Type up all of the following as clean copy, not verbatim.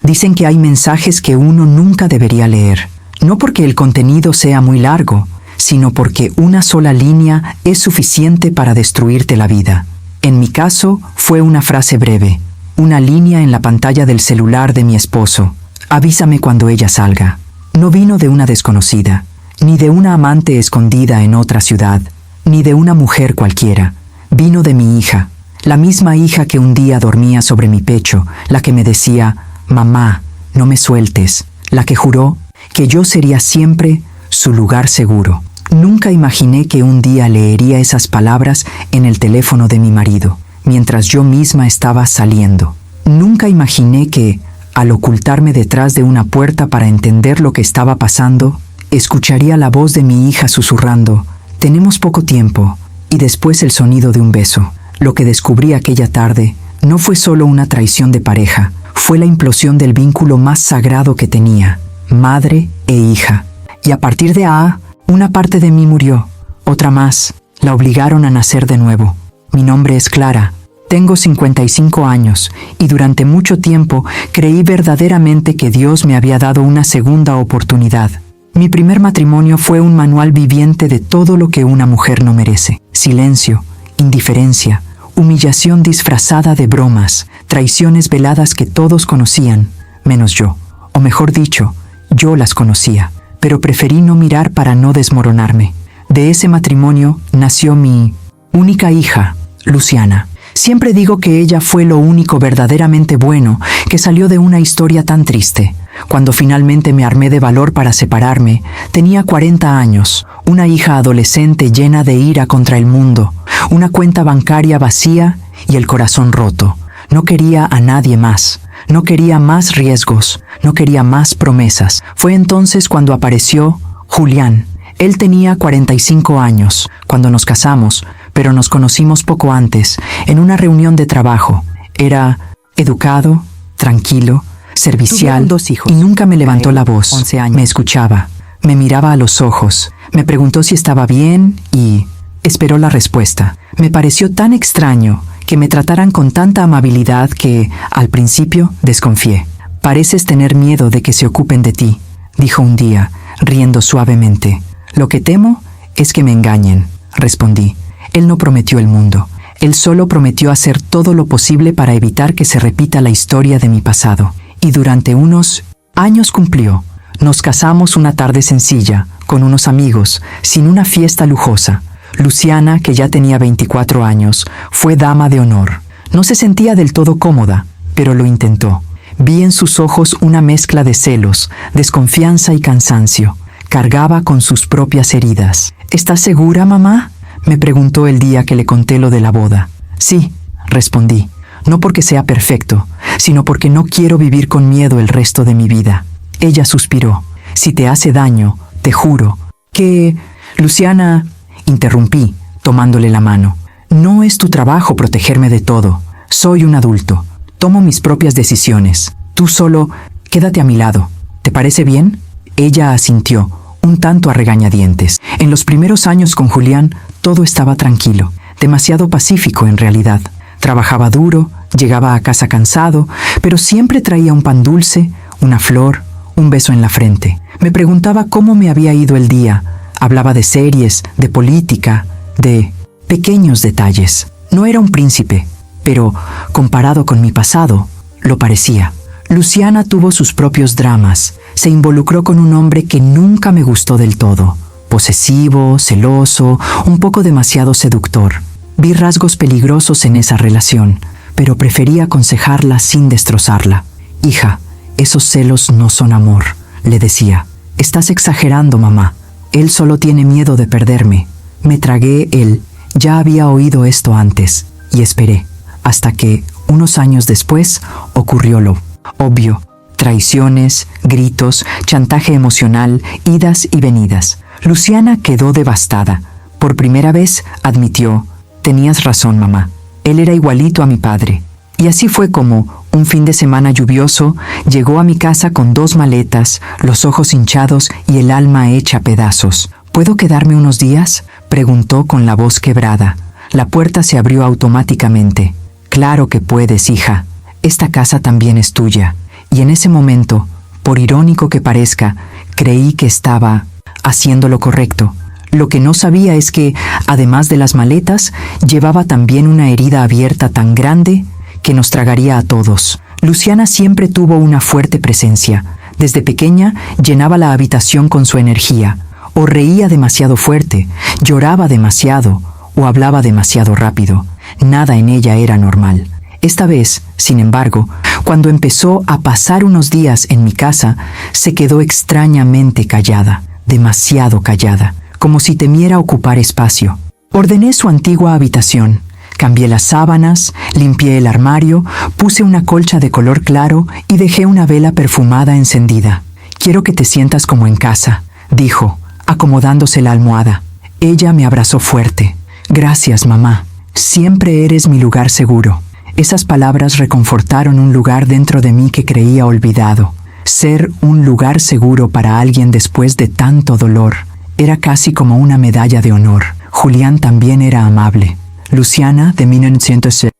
Dicen que hay mensajes que uno nunca debería leer, no porque el contenido sea muy largo, sino porque una sola línea es suficiente para destruirte la vida. En mi caso, fue una frase breve, una línea en la pantalla del celular de mi esposo. Avísame cuando ella salga. No vino de una desconocida, ni de una amante escondida en otra ciudad, ni de una mujer cualquiera. Vino de mi hija, la misma hija que un día dormía sobre mi pecho, la que me decía, «Mamá, no me sueltes», la que juró que yo sería siempre su lugar seguro. Nunca imaginé que un día leería esas palabras en el teléfono de mi marido, mientras yo misma estaba saliendo. Nunca imaginé que, al ocultarme detrás de una puerta para entender lo que estaba pasando, escucharía la voz de mi hija susurrando, «Tenemos poco tiempo», y después el sonido de un beso. Lo que descubrí aquella tarde no fue solo una traición de pareja, fue la implosión del vínculo más sagrado que tenía, madre e hija. Y a partir de ahí, una parte de mí murió, otra más, la obligaron a nacer de nuevo. Mi nombre es Clara, tengo 55 años y durante mucho tiempo creí verdaderamente que Dios me había dado una segunda oportunidad. Mi primer matrimonio fue un manual viviente de todo lo que una mujer no merece. Silencio, indiferencia, humillación disfrazada de bromas, traiciones veladas que todos conocían, menos yo. O mejor dicho, yo las conocía, pero preferí no mirar para no desmoronarme. De ese matrimonio nació mi única hija, Luciana. Siempre digo que ella fue lo único verdaderamente bueno que salió de una historia tan triste. Cuando finalmente me armé de valor para separarme, tenía 40 años, una hija adolescente llena de ira contra el mundo, una cuenta bancaria vacía y el corazón roto. No quería a nadie más, no quería más riesgos, no quería más promesas. Fue entonces cuando apareció Julián. Él tenía 45 años cuando nos casamos, pero nos conocimos poco antes, en una reunión de trabajo. Era educado, tranquilo, servicial y nunca me levantó la voz. Me escuchaba, me miraba a los ojos, me preguntó si estaba bien y esperó la respuesta. Me pareció tan extraño que me trataran con tanta amabilidad que, al principio, desconfié. «Pareces tener miedo de que se ocupen de ti», dijo un día, riendo suavemente. «Lo que temo es que me engañen», respondí. Él no prometió el mundo. Él solo prometió hacer todo lo posible para evitar que se repita la historia de mi pasado. Y durante unos años cumplió. Nos casamos una tarde sencilla, con unos amigos, sin una fiesta lujosa. Luciana, que ya tenía 24 años, fue dama de honor. No se sentía del todo cómoda, pero lo intentó. Vi en sus ojos una mezcla de celos, desconfianza y cansancio. Cargaba con sus propias heridas. «¿Estás segura, mamá?», me preguntó el día que le conté lo de la boda. «Sí», respondí, «no porque sea perfecto, sino porque no quiero vivir con miedo el resto de mi vida». Ella suspiró. «Si te hace daño, te juro que...». «Luciana», interrumpí, tomándole la mano. «No es tu trabajo protegerme de todo. Soy un adulto. Tomo mis propias decisiones. Tú solo quédate a mi lado. ¿Te parece bien?». Ella asintió, un tanto a regañadientes. En los primeros años con Julián, todo estaba tranquilo, demasiado pacífico en realidad. Trabajaba duro, llegaba a casa cansado, pero siempre traía un pan dulce, una flor, un beso en la frente. Me preguntaba cómo me había ido el día. Hablaba de series, de política, de pequeños detalles. No era un príncipe, pero, comparado con mi pasado, lo parecía. Luciana tuvo sus propios dramas. Se involucró con un hombre que nunca me gustó del todo. Posesivo, celoso, un poco demasiado seductor. Vi rasgos peligrosos en esa relación, pero preferí aconsejarla sin destrozarla. «Hija, esos celos no son amor», le decía. «Estás exagerando, mamá. Él solo tiene miedo de perderme». Me tragué el «ya había oído esto antes» y esperé, hasta que, unos años después, ocurrió lo obvio. Traiciones, gritos, chantaje emocional, idas y venidas. Luciana quedó devastada. Por primera vez admitió: «Tenías razón, mamá. Él era igualito a mi padre». Y así fue como, un fin de semana lluvioso, llegó a mi casa con 2 maletas, los ojos hinchados y el alma hecha pedazos. «¿Puedo quedarme unos días?», preguntó con la voz quebrada. La puerta se abrió automáticamente. «Claro que puedes, hija. Esta casa también es tuya». Y en ese momento, por irónico que parezca, creí que estaba haciendo lo correcto. Lo que no sabía es que, además de las maletas, llevaba también una herida abierta tan grande que nos tragaría a todos. Luciana siempre tuvo una fuerte presencia. Desde pequeña llenaba la habitación con su energía. O reía demasiado fuerte, lloraba demasiado o hablaba demasiado rápido. Nada en ella era normal. Esta vez, sin embargo, cuando empezó a pasar unos días en mi casa, se quedó extrañamente callada, demasiado callada, como si temiera ocupar espacio. Ordené su antigua habitación. Cambié las sábanas, limpié el armario, puse una colcha de color claro y dejé una vela perfumada encendida. «Quiero que te sientas como en casa», dijo, acomodándose la almohada. Ella me abrazó fuerte. «Gracias, mamá. Siempre eres mi lugar seguro». Esas palabras reconfortaron un lugar dentro de mí que creía olvidado. Ser un lugar seguro para alguien después de tanto dolor era casi como una medalla de honor. Julián también era amable. Luciana, de 1906.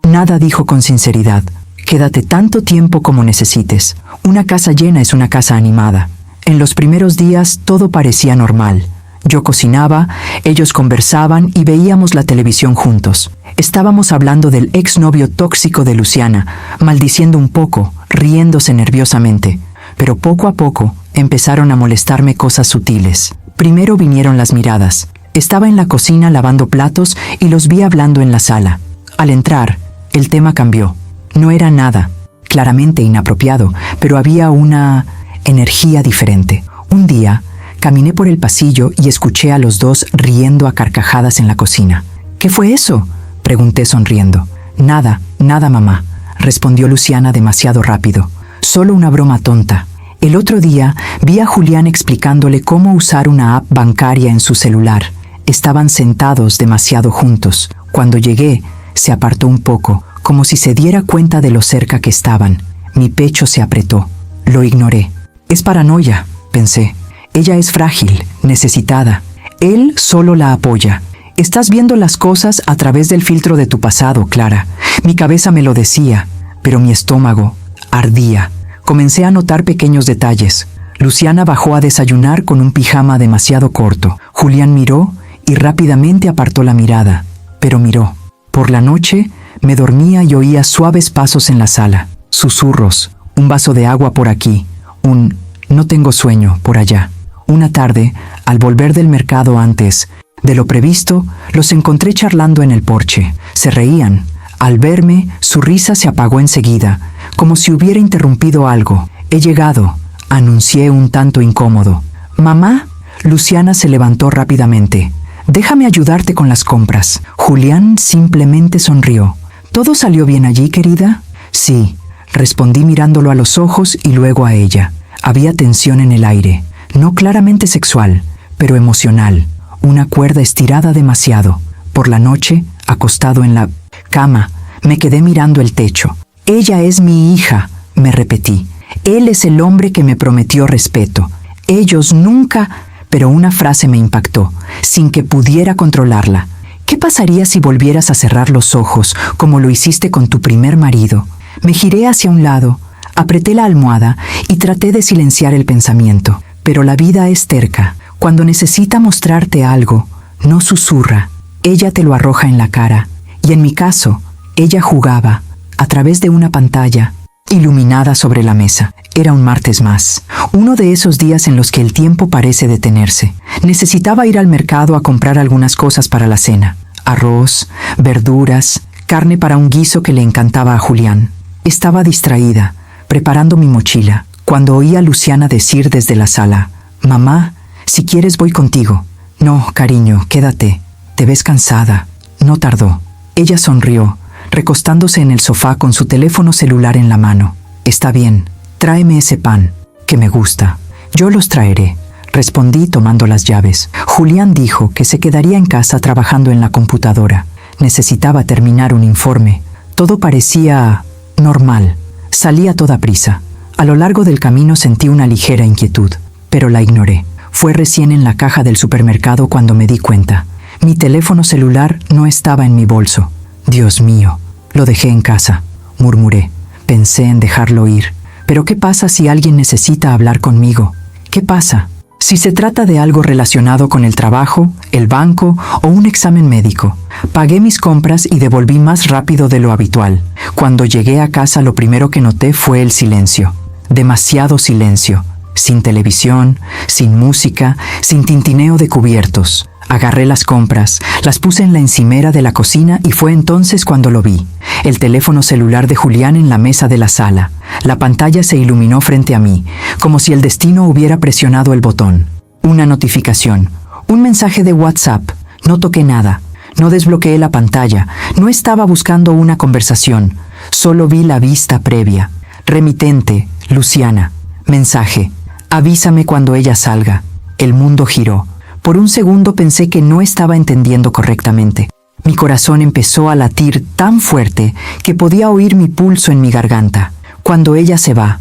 Nada dijo con sinceridad. «Quédate tanto tiempo como necesites. Una casa llena es una casa animada». En los primeros días todo parecía normal. Yo cocinaba, ellos conversaban y veíamos la televisión juntos. Estábamos hablando del exnovio tóxico de Luciana, maldiciendo un poco, riéndose nerviosamente. Pero poco a poco empezaron a molestarme cosas sutiles. Primero vinieron las miradas. Estaba en la cocina lavando platos y los vi hablando en la sala. Al entrar, el tema cambió. No era nada, claramente inapropiado, pero había una energía diferente. Un día, caminé por el pasillo y escuché a los dos riendo a carcajadas en la cocina. «¿Qué fue eso?», pregunté sonriendo. «Nada, nada, mamá», respondió Luciana demasiado rápido. «Solo una broma tonta». El otro día vi a Julián explicándole cómo usar una app bancaria en su celular. Estaban sentados demasiado juntos. Cuando llegué, se apartó un poco, como si se diera cuenta de lo cerca que estaban. Mi pecho se apretó. Lo ignoré. «Es paranoia», pensé. «Ella es frágil, necesitada. Él solo la apoya. Estás viendo las cosas a través del filtro de tu pasado, Clara». Mi cabeza me lo decía, pero mi estómago ardía. Comencé a notar pequeños detalles. Luciana bajó a desayunar con un pijama demasiado corto. Julián miró y rápidamente apartó la mirada, pero miró. Por la noche me dormía y oía suaves pasos en la sala, susurros, un vaso de agua por aquí, un «no tengo sueño» por allá. Una tarde, al volver del mercado antes de lo previsto, los encontré charlando en el porche. Se reían. Al verme, su risa se apagó enseguida, como si hubiera interrumpido algo. «He llegado», anuncié un tanto incómodo. «¿Mamá?» Luciana se levantó rápidamente. «Déjame ayudarte con las compras». Julián simplemente sonrió. «¿Todo salió bien allí, querida?» «Sí», respondí mirándolo a los ojos y luego a ella. Había tensión en el aire, no claramente sexual, pero emocional. Una cuerda estirada demasiado. Por la noche, acostado en la cama, me quedé mirando el techo. «Ella es mi hija», me repetí. «Él es el hombre que me prometió respeto. Ellos nunca...» Pero una frase me impactó, sin que pudiera controlarla. «¿Qué pasaría si volvieras a cerrar los ojos, como lo hiciste con tu primer marido?» Me giré hacia un lado, apreté la almohada y traté de silenciar el pensamiento. Pero la vida es terca. Cuando necesita mostrarte algo, no susurra. Ella te lo arroja en la cara. Y en mi caso, ella jugaba, a través de una pantalla, iluminada sobre la mesa. Era un martes más. Uno de esos días en los que el tiempo parece detenerse. Necesitaba ir al mercado a comprar algunas cosas para la cena. Arroz, verduras, carne para un guiso que le encantaba a Julián. Estaba distraída, preparando mi mochila, cuando oí a Luciana decir desde la sala: «Mamá, si quieres voy contigo». «No, cariño, quédate. Te ves cansada». No tardó. Ella sonrió, recostándose en el sofá con su teléfono celular en la mano. «Está bien, tráeme ese pan, que me gusta». «Yo los traeré», respondí tomando las llaves. Julián dijo que se quedaría en casa trabajando en la computadora. Necesitaba terminar un informe. Todo parecía normal. Salí a toda prisa. A lo largo del camino sentí una ligera inquietud, pero la ignoré. Fue recién en la caja del supermercado cuando me di cuenta. Mi teléfono celular no estaba en mi bolso. «Dios mío, lo dejé en casa», murmuré. Pensé en dejarlo ir, Pero ¿qué pasa si alguien necesita hablar conmigo? ¿Qué pasa si se trata de algo relacionado con el trabajo, el banco o un examen médico? Pagué mis compras y devolví más rápido de lo habitual. Cuando llegué a casa, lo primero que noté fue el silencio. Demasiado silencio. Sin televisión, sin música, sin tintineo de cubiertos. Agarré las compras, las puse en la encimera de la cocina y fue entonces cuando lo vi. El teléfono celular de Julián en la mesa de la sala. La pantalla se iluminó frente a mí, como si el destino hubiera presionado el botón. Una notificación, un mensaje de WhatsApp. No toqué nada, no desbloqueé la pantalla, no estaba buscando una conversación. Solo vi la vista previa. Remitente, Luciana. Mensaje, avísame cuando ella salga. El mundo giró. Por un segundo pensé que no estaba entendiendo correctamente. Mi corazón empezó a latir tan fuerte que podía oír mi pulso en mi garganta. Cuando ella se va,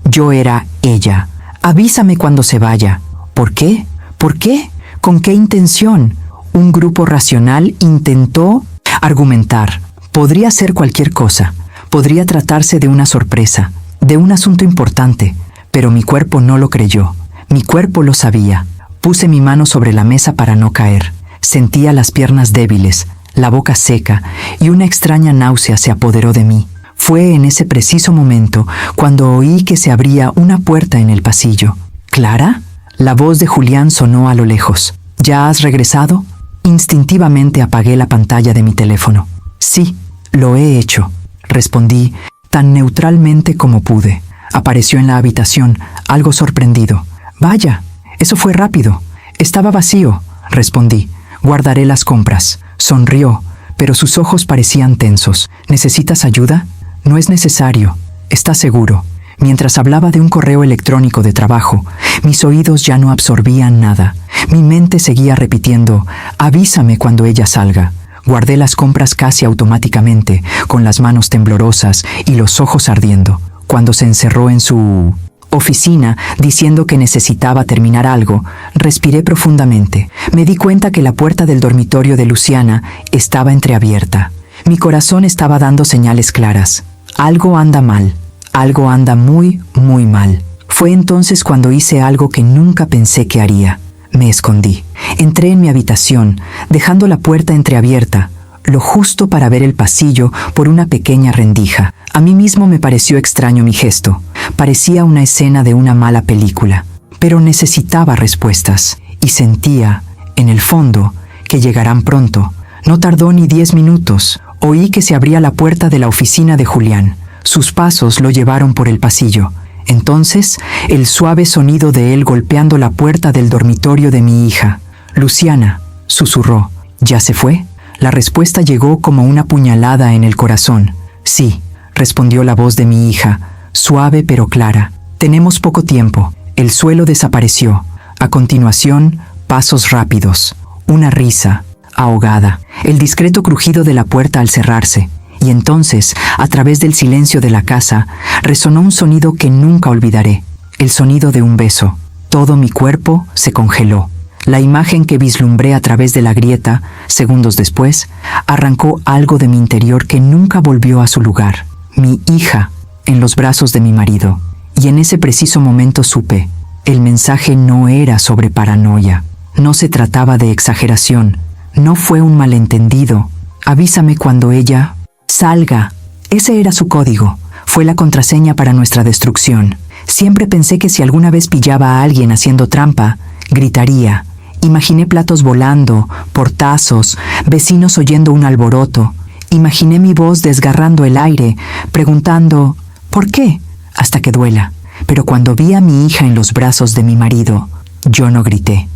yo era ella. Avísame cuando se vaya. ¿Por qué? ¿Por qué? ¿Con qué intención? Un grupo racional intentó argumentar. Podría ser cualquier cosa. Podría tratarse de una sorpresa, de un asunto importante, pero mi cuerpo no lo creyó. Mi cuerpo lo sabía. Puse mi mano sobre la mesa para no caer. Sentía las piernas débiles, la boca seca y una extraña náusea se apoderó de mí. Fue en ese preciso momento cuando oí que se abría una puerta en el pasillo. ¿Clara? La voz de Julián sonó a lo lejos. ¿Ya has regresado? Instintivamente apagué la pantalla de mi teléfono. Sí, lo he hecho, respondí tan neutralmente como pude. Apareció en la habitación, algo sorprendido. Vaya, eso fue rápido. Estaba vacío, respondí. Guardaré las compras. Sonrió, pero sus ojos parecían tensos. ¿Necesitas ayuda? No es necesario. ¿Estás seguro? Mientras hablaba de un correo electrónico de trabajo, mis oídos ya no absorbían nada. Mi mente seguía repitiendo, avísame cuando ella salga. Guardé las compras casi automáticamente, con las manos temblorosas y los ojos ardiendo. Cuando se encerró en su oficina diciendo que necesitaba terminar algo, respiré profundamente. Me di cuenta que la puerta del dormitorio de Luciana estaba entreabierta. Mi corazón estaba dando señales claras. Algo anda mal. Algo anda muy, muy mal. Fue entonces cuando hice algo que nunca pensé que haría. Me escondí. Entré en mi habitación, dejando la puerta entreabierta, lo justo para ver el pasillo por una pequeña rendija. A mí mismo me pareció extraño mi gesto. Parecía una escena de una mala película. Pero necesitaba respuestas. Y sentía, en el fondo, que llegarán pronto. No tardó ni 10 minutos. Oí que se abría la puerta de la oficina de Julián. Sus pasos lo llevaron por el pasillo. Entonces, el suave sonido de él golpeando la puerta del dormitorio de mi hija. Luciana, susurró. ¿Ya se fue? La respuesta llegó como una puñalada en el corazón. Sí, respondió la voz de mi hija, suave pero clara. Tenemos poco tiempo. El suelo desapareció. A continuación, pasos rápidos. Una risa, ahogada. El discreto crujido de la puerta al cerrarse. Y entonces, a través del silencio de la casa, resonó un sonido que nunca olvidaré. El sonido de un beso. Todo mi cuerpo se congeló. La imagen que vislumbré a través de la grieta, segundos después, arrancó algo de mi interior que nunca volvió a su lugar. Mi hija, en los brazos de mi marido. Y en ese preciso momento supe, el mensaje no era sobre paranoia. No se trataba de exageración. No fue un malentendido. Avísame cuando ella salga. Ese era su código. Fue la contraseña para nuestra destrucción. Siempre pensé que si alguna vez pillaba a alguien haciendo trampa, gritaría. Imaginé platos volando, portazos, vecinos oyendo un alboroto. Imaginé mi voz desgarrando el aire, preguntando, ¿por qué? Hasta que duela. Pero cuando vi a mi hija en los brazos de mi marido, yo no grité.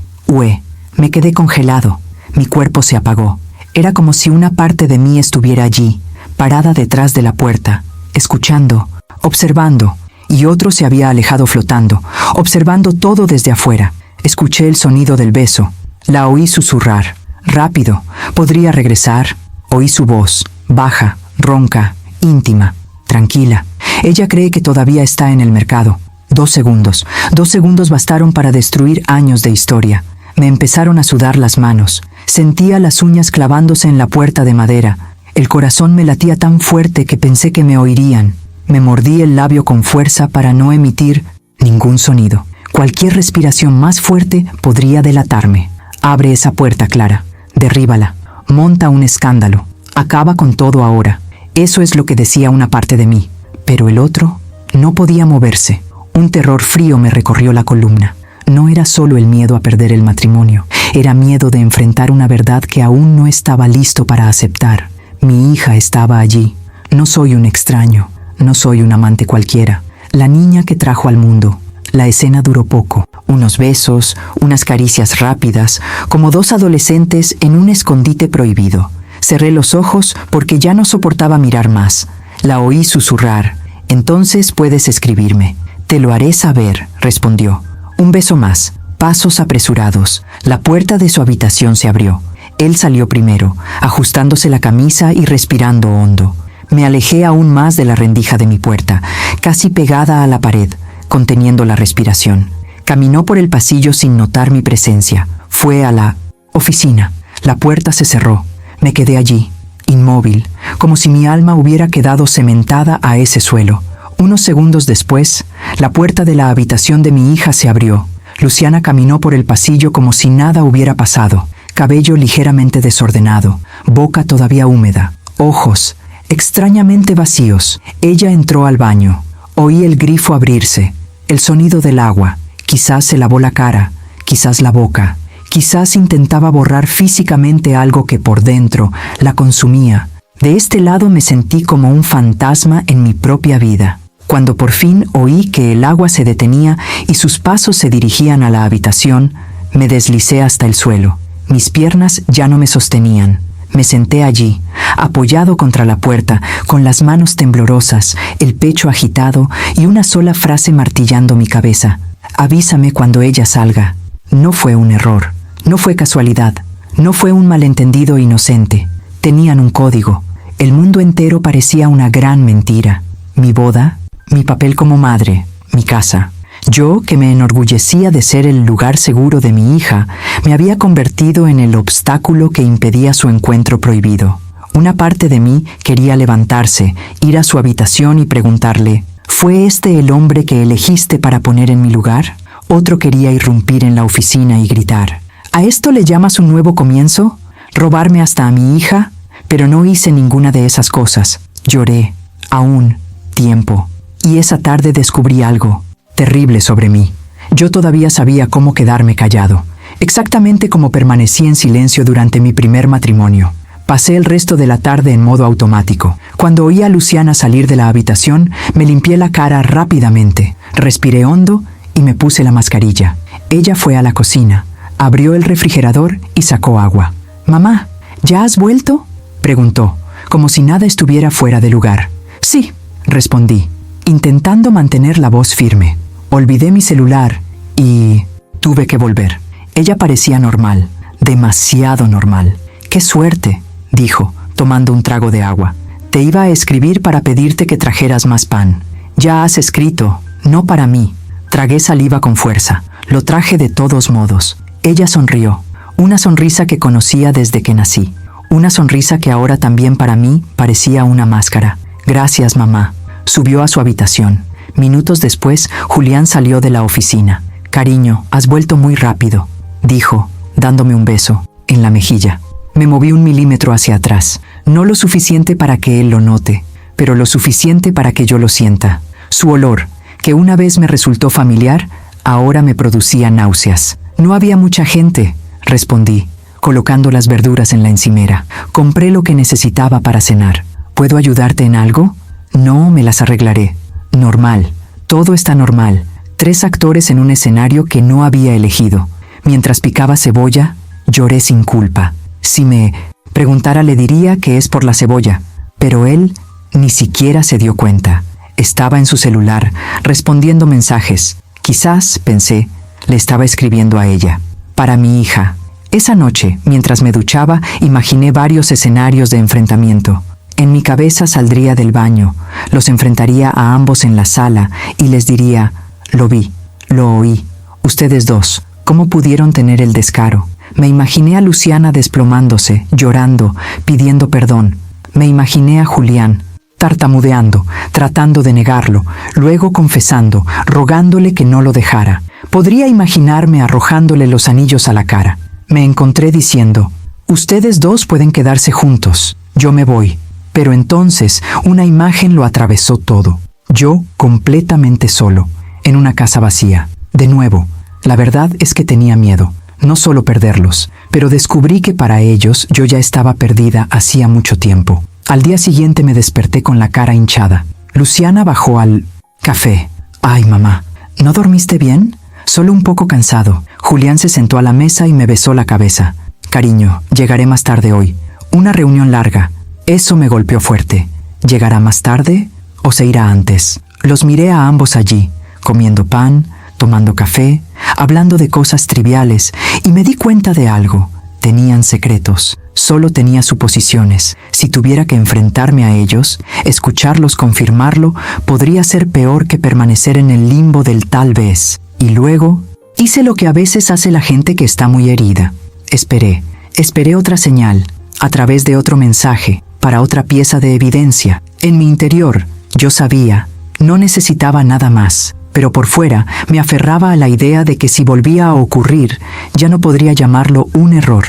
Me quedé congelado. Mi cuerpo se apagó. Era como si una parte de mí estuviera allí, parada detrás de la puerta, escuchando, observando, y otro se había alejado flotando, observando todo desde afuera. Escuché el sonido del beso. La oí susurrar. Rápido. ¿Podría regresar? Oí su voz. Baja, ronca, íntima, tranquila. Ella cree que todavía está en el mercado. 2 segundos. 2 segundos bastaron para destruir años de historia. Me empezaron a sudar las manos. Sentía las uñas clavándose en la puerta de madera. El corazón me latía tan fuerte que pensé que me oirían. Me mordí el labio con fuerza para no emitir ningún sonido. Cualquier respiración más fuerte podría delatarme. Abre esa puerta, Clara. Derríbala. Monta un escándalo. Acaba con todo ahora. Eso es lo que decía una parte de mí. Pero el otro no podía moverse. Un terror frío me recorrió la columna. No era solo el miedo a perder el matrimonio. Era miedo de enfrentar una verdad que aún no estaba listo para aceptar. Mi hija estaba allí. No soy un extraño. No soy un amante cualquiera. La niña que trajo al mundo. La escena duró poco. Unos besos, unas caricias rápidas, como dos adolescentes en un escondite prohibido. Cerré los ojos porque ya no soportaba mirar más. La oí susurrar. «Entonces puedes escribirme». «Te lo haré saber», respondió. Un beso más. Pasos apresurados. La puerta de su habitación se abrió. Él salió primero, ajustándose la camisa y respirando hondo. Me alejé aún más de la rendija de mi puerta, casi pegada a la pared, conteniendo la respiración. Caminó por el pasillo sin notar mi presencia. Fue a la oficina. La puerta se cerró. Me quedé allí, inmóvil, como si mi alma hubiera quedado cementada a ese suelo. Unos segundos después, la puerta de la habitación de mi hija se abrió. Luciana caminó por el pasillo como si nada hubiera pasado. Cabello ligeramente desordenado, boca todavía húmeda, ojos extrañamente vacíos. Ella entró al baño. Oí el grifo abrirse, el sonido del agua. Quizás se lavó la cara, quizás la boca. Quizás intentaba borrar físicamente algo que por dentro la consumía. De este lado me sentí como un fantasma en mi propia vida. Cuando por fin oí que el agua se detenía y sus pasos se dirigían a la habitación, me deslicé hasta el suelo. Mis piernas ya no me sostenían. Me senté allí, apoyado contra la puerta, con las manos temblorosas, el pecho agitado y una sola frase martillando mi cabeza. «Avísame cuando ella salga». No fue un error. No fue casualidad, no fue un malentendido inocente. Tenían un código. El mundo entero parecía una gran mentira. Mi boda, mi papel como madre, mi casa. Yo, que me enorgullecía de ser el lugar seguro de mi hija, me había convertido en el obstáculo que impedía su encuentro prohibido. Una parte de mí quería levantarse, ir a su habitación y preguntarle, ¿fue este el hombre que elegiste para poner en mi lugar? Otro quería irrumpir en la oficina y gritar, ¿a esto le llamas un nuevo comienzo? ¿Robarme hasta a mi hija? Pero no hice ninguna de esas cosas. Lloré, aún, tiempo. Y esa tarde descubrí algo terrible sobre mí. Yo todavía sabía cómo quedarme callado, exactamente como permanecí en silencio durante mi primer matrimonio. Pasé el resto de la tarde en modo automático. Cuando oí a Luciana salir de la habitación, me limpié la cara rápidamente, respiré hondo y me puse la mascarilla. Ella fue a la cocina, abrió el refrigerador y sacó agua. «Mamá, ¿ya has vuelto?», preguntó, como si nada estuviera fuera de lugar. «Sí», respondí, intentando mantener la voz firme. Olvidé mi celular y tuve que volver. Ella parecía normal, demasiado normal. «¡Qué suerte!», dijo, tomando un trago de agua. «Te iba a escribir para pedirte que trajeras más pan. Ya has escrito, no para mí». Tragué saliva con fuerza. Lo traje de todos modos. Ella sonrió. Una sonrisa que conocía desde que nací. Una sonrisa que ahora también para mí parecía una máscara. «Gracias, mamá». Subió a su habitación. Minutos después, Julián salió de la oficina. «Cariño, has vuelto muy rápido», dijo, dándome un beso en la mejilla. Me moví 1 milímetro hacia atrás. No lo suficiente para que él lo note, pero lo suficiente para que yo lo sienta. Su olor, que una vez me resultó familiar, ahora me producía náuseas. «No había mucha gente», respondí, colocando las verduras en la encimera. «Compré lo que necesitaba para cenar. ¿Puedo ayudarte en algo?» «No, me las arreglaré». Normal. Todo está normal. 3 actores en un escenario que no había elegido. Mientras picaba cebolla, lloré sin culpa. Si me preguntara le diría que es por la cebolla, pero él ni siquiera se dio cuenta. Estaba en su celular, respondiendo mensajes. Quizás, pensé, le estaba escribiendo a ella. Para mi hija. Esa noche, mientras me duchaba, imaginé varios escenarios de enfrentamiento. En mi cabeza saldría del baño, los enfrentaría a ambos en la sala y les diría, lo vi, lo oí, ustedes dos, ¿cómo pudieron tener el descaro? Me imaginé a Luciana desplomándose, llorando, pidiendo perdón. Me imaginé a Julián, tartamudeando, tratando de negarlo, luego confesando, rogándole que no lo dejara. Podría imaginarme arrojándole los anillos a la cara. Me encontré diciendo, ustedes dos pueden quedarse juntos, yo me voy. Pero entonces una imagen lo atravesó todo. Yo completamente solo, en una casa vacía. De nuevo, la verdad es que tenía miedo, no solo perderlos, pero descubrí que para ellos yo ya estaba perdida hacía mucho tiempo. Al día siguiente me desperté con la cara hinchada. Luciana bajó al café. Ay, mamá, ¿no dormiste bien? Solo un poco cansado. Julián se sentó a la mesa y me besó la cabeza. Cariño, llegaré más tarde hoy. Una reunión larga. Eso me golpeó fuerte. ¿Llegará más tarde o se irá antes? Los miré a ambos allí, comiendo pan, tomando café, hablando de cosas triviales, y me di cuenta de algo. Tenían secretos. Solo tenía suposiciones. Si tuviera que enfrentarme a ellos, escucharlos confirmarlo, podría ser peor que permanecer en el limbo del tal vez. Y luego, hice lo que a veces hace la gente que está muy herida. Esperé otra señal, a través de otro mensaje, para otra pieza de evidencia. En mi interior, yo sabía, no necesitaba nada más, pero por fuera me aferraba a la idea de que si volvía a ocurrir, ya no podría llamarlo un error,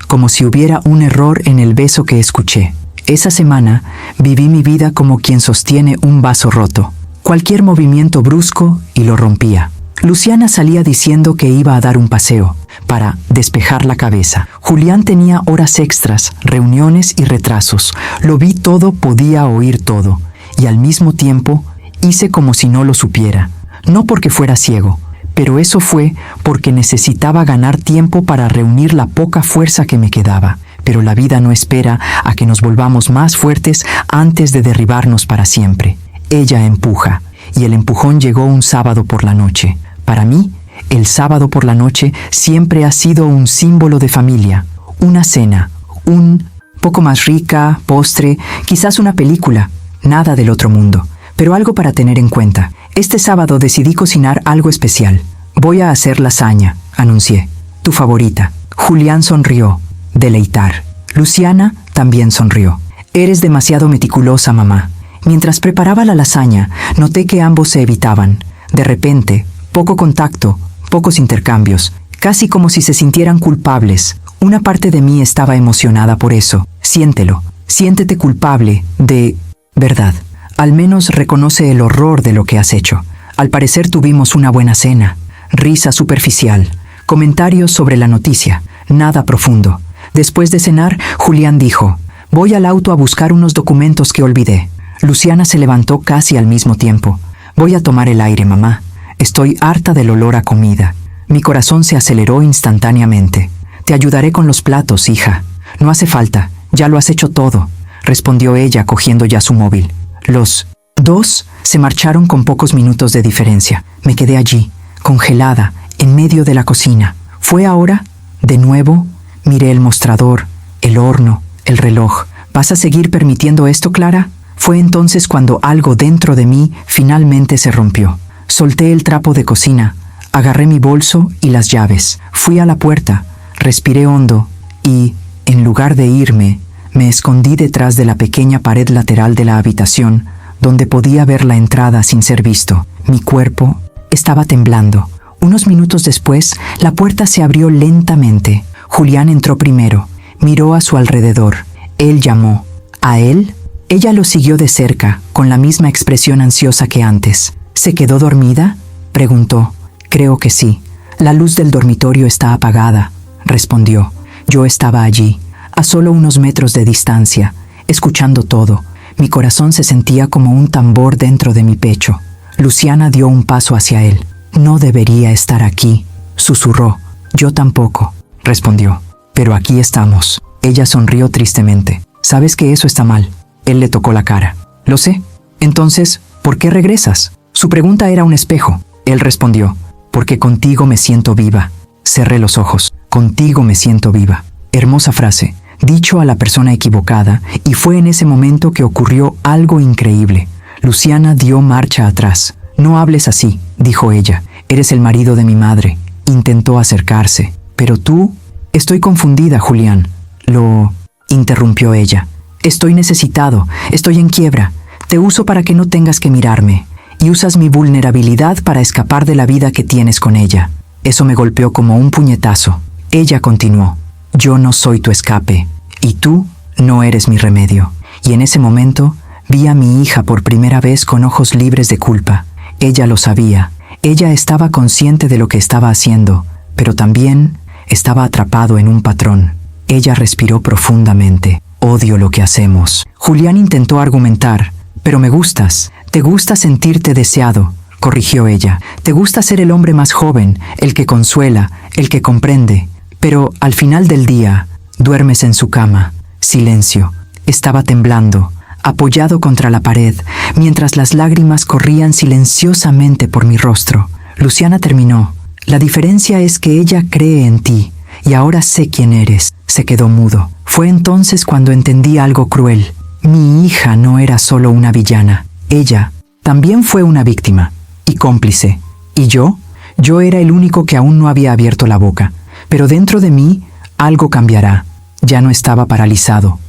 como si hubiera un error en el beso que escuché. Esa semana viví mi vida como quien sostiene un vaso roto. Cualquier movimiento brusco y lo rompía. Luciana salía diciendo que iba a dar un paseo, para despejar la cabeza. Julián tenía horas extras, reuniones y retrasos. Lo vi todo, podía oír todo. Y al mismo tiempo, hice como si no lo supiera. No porque fuera ciego, pero eso fue porque necesitaba ganar tiempo para reunir la poca fuerza que me quedaba. Pero la vida no espera a que nos volvamos más fuertes antes de derribarnos para siempre. Ella empuja, y el empujón llegó un sábado por la noche. Para mí, el sábado por la noche siempre ha sido un símbolo de familia. Una cena, un poco más rica, postre, quizás una película. Nada del otro mundo, pero algo para tener en cuenta. Este sábado decidí cocinar algo especial. Voy a hacer lasaña, anuncié. Tu favorita. Julián sonrió. Deleitar. Luciana también sonrió. Eres demasiado meticulosa, mamá. Mientras preparaba la lasaña, noté que ambos se evitaban. De repente, poco contacto, pocos intercambios, casi como si se sintieran culpables. Una parte de mí estaba emocionada por eso. Siéntelo. Siéntete culpable de verdad. Al menos reconoce el horror de lo que has hecho. Al parecer tuvimos una buena cena. Risa superficial. Comentarios sobre la noticia. Nada profundo. Después de cenar, Julián dijo, voy al auto a buscar unos documentos que olvidé. Luciana se levantó casi al mismo tiempo. Voy a tomar el aire, mamá. Estoy harta del olor a comida. Mi corazón se aceleró instantáneamente. Te ayudaré con los platos, hija. No hace falta, ya lo has hecho todo, respondió ella cogiendo ya su móvil. Los dos se marcharon con pocos minutos de diferencia. Me quedé allí, congelada, en medio de la cocina. ¿Fue ahora? De nuevo, miré el mostrador, el horno, el reloj. ¿Vas a seguir permitiendo esto, Clara? Fue entonces cuando algo dentro de mí finalmente se rompió. Solté el trapo de cocina, agarré mi bolso y las llaves. Fui a la puerta, respiré hondo y, en lugar de irme, me escondí detrás de la pequeña pared lateral de la habitación, donde podía ver la entrada sin ser visto. Mi cuerpo estaba temblando. Unos minutos después, la puerta se abrió lentamente. Julián entró primero, miró a su alrededor. Él llamó. ¿A él? Ella lo siguió de cerca, con la misma expresión ansiosa que antes. ¿Se quedó dormida?, preguntó. Creo que sí. La luz del dormitorio está apagada, respondió. Yo estaba allí, a solo unos metros de distancia, escuchando todo. Mi corazón se sentía como un tambor dentro de mi pecho. Luciana dio un paso hacia él. No debería estar aquí, susurró. Yo tampoco, respondió. Pero aquí estamos. Ella sonrió tristemente. Sabes que eso está mal. Él le tocó la cara. Lo sé. Entonces, ¿por qué regresas? Su pregunta era un espejo. Él respondió, porque contigo me siento viva. Cerré los ojos. Contigo me siento viva. Hermosa frase, dicho a la persona equivocada, y fue en ese momento que ocurrió algo increíble. Luciana dio marcha atrás. No hables así, dijo ella. Eres el marido de mi madre. Intentó acercarse. Pero tú... Estoy confundida, Julián. Lo interrumpió ella. Estoy necesitado, estoy en quiebra. Te uso para que no tengas que mirarme. Y usas mi vulnerabilidad para escapar de la vida que tienes con ella. Eso me golpeó como un puñetazo. Ella continuó. Yo no soy tu escape. Y tú no eres mi remedio. Y en ese momento vi a mi hija por primera vez con ojos libres de culpa. Ella lo sabía. Ella estaba consciente de lo que estaba haciendo, pero también estaba atrapado en un patrón. Ella respiró profundamente. Odio lo que hacemos. Julián intentó argumentar. Pero me gustas. Te gusta sentirte deseado, corrigió ella. Te gusta ser el hombre más joven, el que consuela, el que comprende. Pero al final del día, duermes en su cama. Silencio. Estaba temblando, apoyado contra la pared, mientras las lágrimas corrían silenciosamente por mi rostro. Luciana terminó. La diferencia es que ella cree en ti, y ahora sé quién eres. Se quedó mudo. Fue entonces cuando entendí algo cruel. Mi hija no era solo una villana. Ella también fue una víctima y cómplice. ¿Y yo? Yo era el único que aún no había abierto la boca. Pero dentro de mí, algo cambiará. Ya no estaba paralizado.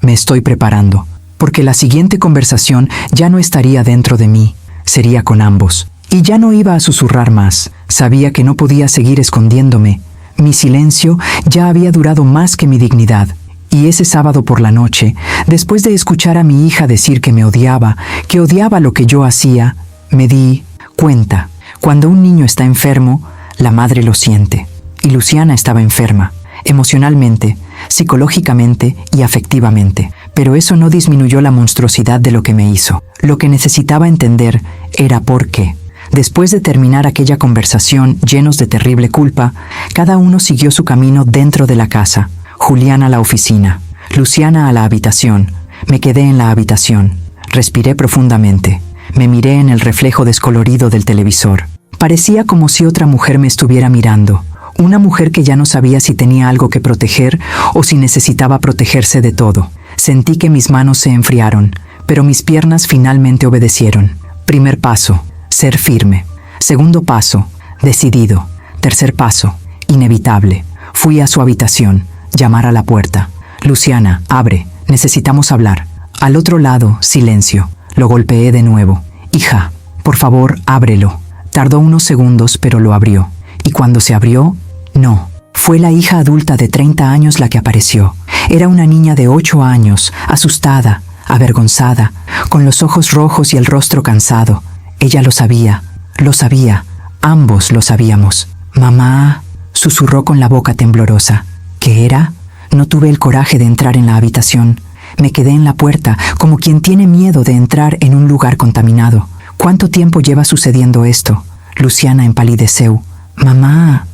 Me estoy preparando. Porque la siguiente conversación ya no estaría dentro de mí. Sería con ambos. Y ya no iba a susurrar más. Sabía que no podía seguir escondiéndome. Mi silencio ya había durado más que mi dignidad. Y ese sábado por la noche, después de escuchar a mi hija decir que me odiaba, que odiaba lo que yo hacía, me di cuenta. Cuando un niño está enfermo, la madre lo siente. Y Luciana estaba enferma, emocionalmente, psicológicamente y afectivamente. Pero eso no disminuyó la monstruosidad de lo que me hizo. Lo que necesitaba entender era por qué. Después de terminar aquella conversación llenos de terrible culpa, cada uno siguió su camino dentro de la casa. Julián a la oficina, Luciana a la habitación. Me quedé en la habitación. Respiré profundamente. Me miré en el reflejo descolorido del televisor. Parecía como si otra mujer me estuviera mirando. Una mujer que ya no sabía si tenía algo que proteger o si necesitaba protegerse de todo. Sentí que mis manos se enfriaron, pero mis piernas finalmente obedecieron. Primer paso, ser firme. Segundo paso, decidido. Tercer paso, inevitable. Fui a su habitación. Llamar a la puerta. Luciana, abre, necesitamos hablar. Al otro lado, silencio. Lo golpeé de nuevo. Hija, por favor, ábrelo. Tardó unos segundos, pero lo abrió. Y cuando se abrió, no. Fue la hija adulta de 30 años la que apareció. Era una niña de 8 años, asustada, avergonzada, con los ojos rojos y el rostro cansado. Ella lo sabía, ambos lo sabíamos. Mamá, susurró con la boca temblorosa. ¿Qué era? No tuve el coraje de entrar en la habitación. Me quedé en la puerta, como quien tiene miedo de entrar en un lugar contaminado. ¿Cuánto tiempo lleva sucediendo esto? Luciana empalideció. Mamá,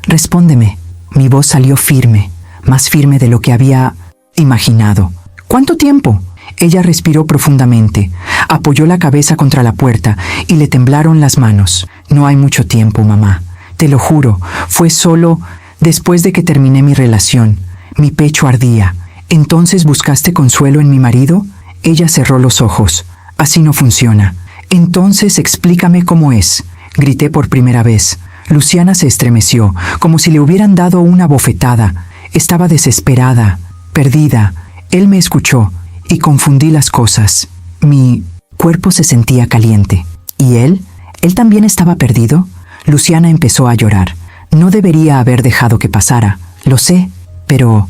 respóndeme. Mi voz salió firme, más firme de lo que había imaginado. ¿Cuánto tiempo? Ella respiró profundamente, apoyó la cabeza contra la puerta y le temblaron las manos. No hay mucho tiempo, mamá. Te lo juro, fue solo... Después de que terminé mi relación, mi pecho ardía. ¿Entonces buscaste consuelo en mi marido? Ella cerró los ojos. Así no funciona. Entonces explícame cómo es. Grité por primera vez. Luciana se estremeció, como si le hubieran dado una bofetada. Estaba desesperada, perdida. Él me escuchó y confundí las cosas. Mi cuerpo se sentía caliente. ¿Y él? ¿Él también estaba perdido? Luciana empezó a llorar. No debería haber dejado que pasara, lo sé, pero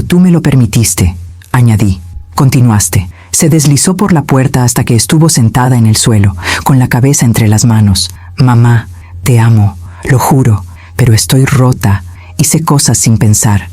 tú me lo permitiste, añadí. Continuaste. Se deslizó por la puerta hasta que estuvo sentada en el suelo, con la cabeza entre las manos. Mamá, te amo, lo juro, pero estoy rota. Hice cosas sin pensar.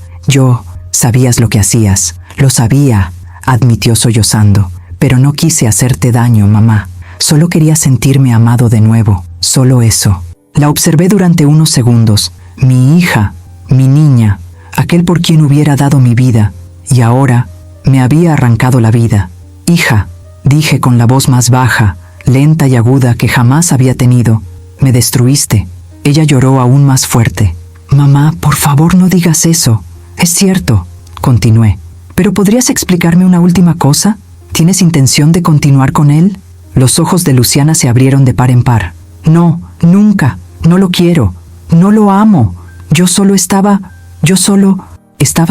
Sabías lo que hacías. Lo sabía, admitió sollozando. Pero no quise hacerte daño, mamá. Solo quería sentirme amado de nuevo, solo eso. La observé durante unos segundos. Mi hija, mi niña, aquel por quien hubiera dado mi vida, y ahora me había arrancado la vida. Hija, dije con la voz más baja, lenta y aguda que jamás había tenido. Me destruiste. Ella lloró aún más fuerte. Mamá, por favor no digas eso. Es cierto, continué. ¿Pero podrías explicarme una última cosa? ¿Tienes intención de continuar con él? Los ojos de Luciana se abrieron de par en par. No, nunca. No lo quiero. No lo amo. Yo solo estaba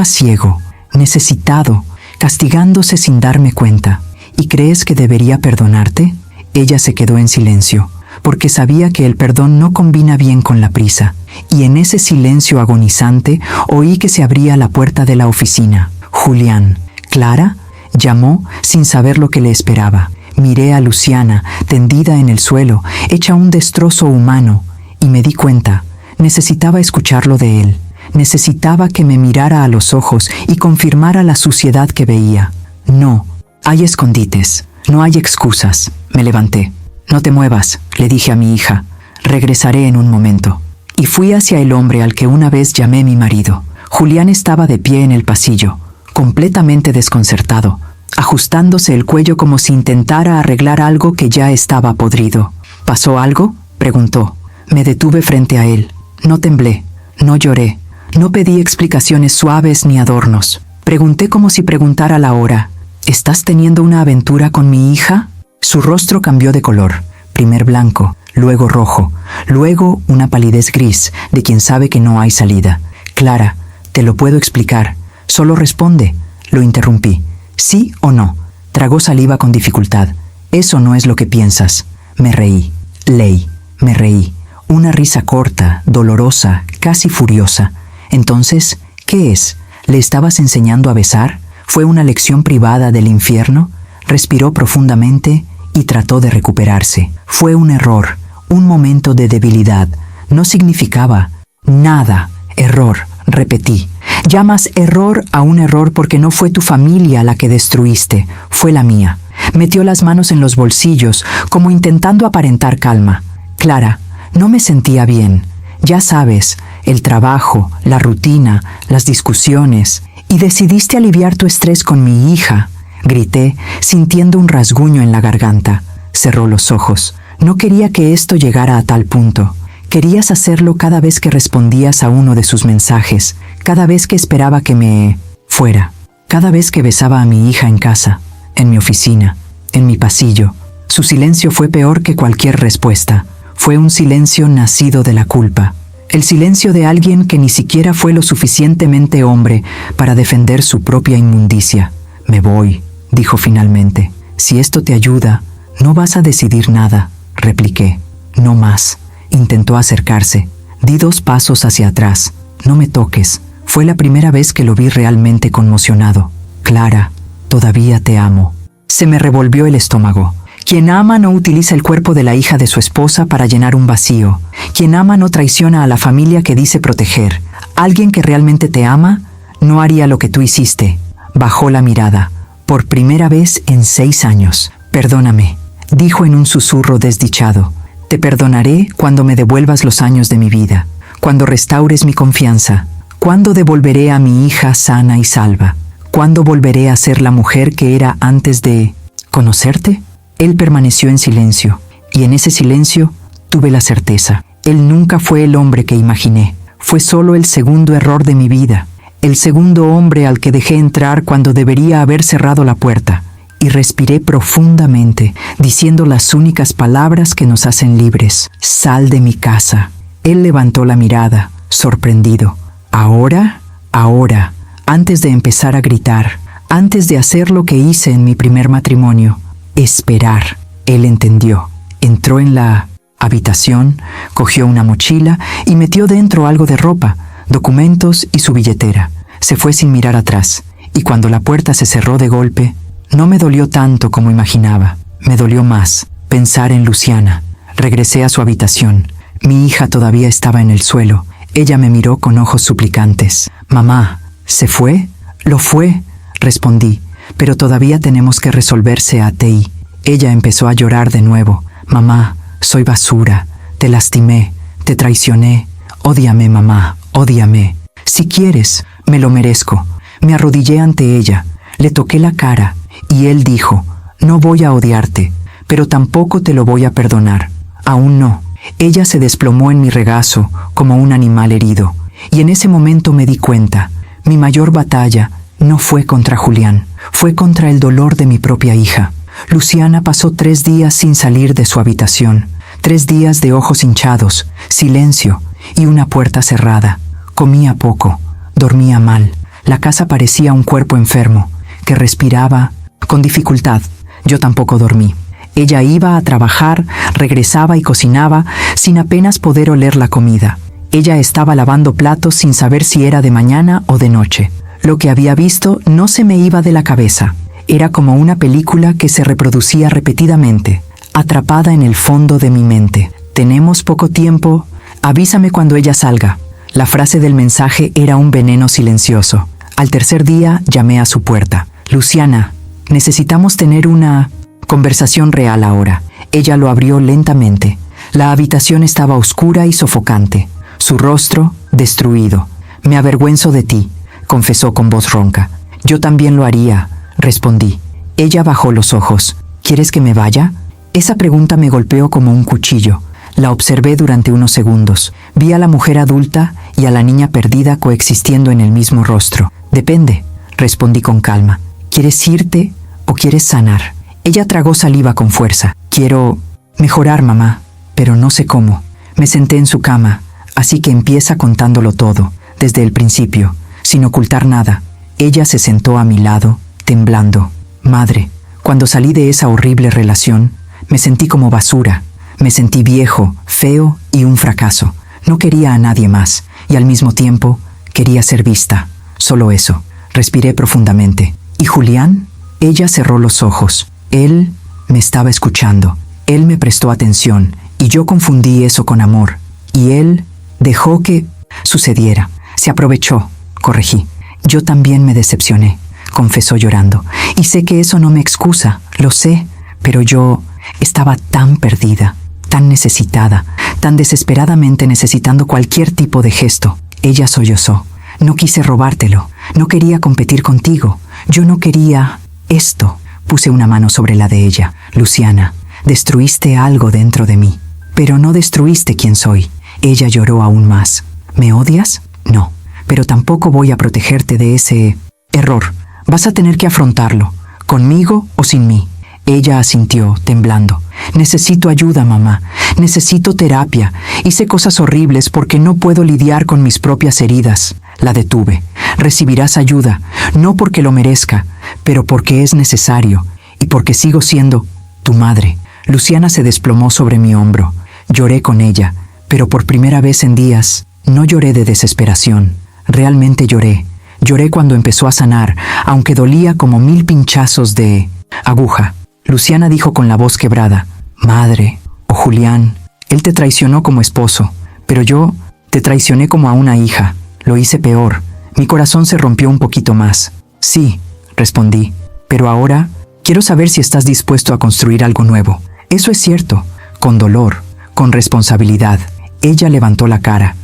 ciego. necesitado, castigándose sin darme cuenta. ¿Y crees que debería perdonarte? Ella se quedó en silencio, porque sabía que el perdón no combina bien con la prisa, y en ese silencio agonizante oí que se abría la puerta de la oficina. Julián. ¿Clara? Llamó sin saber lo que le esperaba. Miré a Luciana, tendida en el suelo, hecha un destrozo humano, y me di cuenta. Necesitaba escucharlo de él. Necesitaba que me mirara a los ojos y confirmara la suciedad que veía. No, hay escondites, no hay excusas. Me levanté. No te muevas, le dije a mi hija. Regresaré en un momento. Y fui hacia el hombre al que una vez llamé mi marido. Julián estaba de pie en el pasillo, completamente desconcertado, ajustándose el cuello como si intentara arreglar algo que ya estaba podrido. ¿Pasó algo?, preguntó. Me detuve frente a él. No temblé, no lloré, no pedí explicaciones suaves ni adornos. Pregunté como si preguntara la hora. ¿Estás teniendo una aventura con mi hija? Su rostro cambió de color, primer blanco, luego rojo, luego una palidez gris de quien sabe que no hay salida. Clara, te lo puedo explicar. Solo responde. Lo interrumpí. ¿Sí o no? Tragó saliva con dificultad. Eso no es lo que piensas. Me reí. Ley. Me reí. Una risa corta, dolorosa, casi furiosa. Entonces, ¿qué es? ¿Le estabas enseñando a besar? ¿Fue una lección privada del infierno? Respiró profundamente y trató de recuperarse. Fue un error, un momento de debilidad. No significaba nada. Error, repetí. Llamas error a un error porque no fue tu familia la que destruiste, fue la mía. Metió las manos en los bolsillos, como intentando aparentar calma. Clara, no me sentía bien. Ya sabes, el trabajo, la rutina, las discusiones. Y decidiste aliviar tu estrés con mi hija. Grité, sintiendo un rasguño en la garganta. Cerró los ojos. No quería que esto llegara a tal punto. Querías hacerlo cada vez que respondías a uno de sus mensajes, cada vez que esperaba que me fuera, cada vez que besaba a mi hija en casa, en mi oficina, en mi pasillo. Su silencio fue peor que cualquier respuesta. Fue un silencio nacido de la culpa. El silencio de alguien que ni siquiera fue lo suficientemente hombre para defender su propia inmundicia. Me voy, dijo finalmente. Si esto te ayuda, no vas a decidir nada, repliqué. No más. Intentó acercarse. Di 2 pasos hacia atrás. No me toques. Fue la primera vez que lo vi realmente conmocionado. Clara, todavía te amo. Se me revolvió el estómago. Quien ama no utiliza el cuerpo de la hija de su esposa para llenar un vacío. Quien ama no traiciona a la familia que dice proteger. Alguien que realmente te ama no haría lo que tú hiciste. Bajó la mirada. Por primera vez en 6 años. Perdóname, dijo en un susurro desdichado. Te perdonaré cuando me devuelvas los años de mi vida, cuando restaures mi confianza, cuando devolveré a mi hija sana y salva, cuando volveré a ser la mujer que era antes de conocerte. Él permaneció en silencio, y en ese silencio tuve la certeza. Él nunca fue el hombre que imaginé. Fue solo el segundo error de mi vida, el segundo hombre al que dejé entrar cuando debería haber cerrado la puerta. Y respiré profundamente, diciendo las únicas palabras que nos hacen libres. Sal de mi casa. Él levantó la mirada, sorprendido. ¿Ahora? Ahora, antes de empezar a gritar, antes de hacer lo que hice en mi primer matrimonio. Esperar. Él entendió. Entró en la habitación, cogió una mochila y metió dentro algo de ropa, documentos y su billetera. Se fue sin mirar atrás, y cuando la puerta se cerró de golpe, no me dolió tanto como imaginaba. Me dolió más pensar en Luciana. Regresé a su habitación. Mi hija todavía estaba en el suelo. Ella me miró con ojos suplicantes. «Mamá, ¿se fue?» «Lo fue», respondí, «pero todavía tenemos que resolver CATI». Ella empezó a llorar de nuevo. «Mamá, soy basura. Te lastimé. Te traicioné. Ódiame, mamá. Ódiame. Si quieres, me lo merezco». Me arrodillé ante ella. Le toqué la cara. Y él dijo, no voy a odiarte, pero tampoco te lo voy a perdonar. Aún no. Ella se desplomó en mi regazo como un animal herido. Y en ese momento me di cuenta, mi mayor batalla no fue contra Julián, fue contra el dolor de mi propia hija. Luciana pasó 3 días sin salir de su habitación. 3 días de ojos hinchados, silencio y una puerta cerrada. Comía poco, dormía mal. La casa parecía un cuerpo enfermo, que respiraba con dificultad. Yo tampoco dormí. Ella iba a trabajar, regresaba y cocinaba sin apenas poder oler la comida. Ella estaba lavando platos sin saber si era de mañana o de noche. Lo que había visto no se me iba de la cabeza. Era como una película que se reproducía repetidamente, atrapada en el fondo de mi mente. Tenemos poco tiempo, avísame cuando ella salga. La frase del mensaje era un veneno silencioso. Al tercer día llamé a su puerta. Luciana, necesitamos tener una conversación real ahora. Ella lo abrió lentamente. La habitación estaba oscura y sofocante. Su rostro destruido. Me avergüenzo de ti, confesó con voz ronca. Yo también lo haría, respondí. Ella bajó los ojos. ¿Quieres que me vaya? Esa pregunta me golpeó como un cuchillo. La observé durante unos segundos. Vi a la mujer adulta y a la niña perdida coexistiendo en el mismo rostro. Depende, respondí con calma. ¿Quieres irte o quieres sanar? Ella tragó saliva con fuerza. Quiero mejorar, mamá, pero no sé cómo. Me senté en su cama, así que empieza contándolo todo, desde el principio, sin ocultar nada. Ella se sentó a mi lado, temblando. Madre, cuando salí de esa horrible relación, me sentí como basura. Me sentí viejo, feo y un fracaso. No quería a nadie más, y al mismo tiempo quería ser vista. Solo eso. Respiré profundamente. ¿Y Julián? Ella cerró los ojos. Él me estaba escuchando. Él me prestó atención, y yo confundí eso con amor. Y él dejó que sucediera. Se aprovechó, corregí. Yo también me decepcioné, confesó llorando. Y sé que eso no me excusa, lo sé, pero yo estaba tan perdida, tan necesitada, tan desesperadamente necesitando cualquier tipo de gesto. Ella sollozó. No quise robártelo, no quería competir contigo, yo no quería esto. Puse una mano sobre la de ella. Luciana, destruiste algo dentro de mí, pero no destruiste quién soy. Ella lloró aún más. ¿Me odias? No, pero tampoco voy a protegerte de ese error. Vas a tener que afrontarlo, conmigo o sin mí. Ella asintió, temblando. Necesito ayuda, mamá. Necesito terapia. Hice cosas horribles porque no puedo lidiar con mis propias heridas. La detuve. Recibirás ayuda, no porque lo merezca, pero porque es necesario y porque sigo siendo tu madre. Luciana se desplomó sobre mi hombro. Lloré con ella, pero por primera vez en días no lloré de desesperación. Realmente lloré. Lloré cuando empezó a sanar, aunque dolía como 1000 pinchazos de aguja. Luciana dijo con la voz quebrada, Madre, o Julián, él te traicionó como esposo, pero yo te traicioné como a una hija. Lo hice peor. Mi corazón se rompió un poquito más. Sí, respondí, pero ahora quiero saber si estás dispuesto a construir algo nuevo. Eso es cierto, con dolor, con responsabilidad. Ella levantó la cara.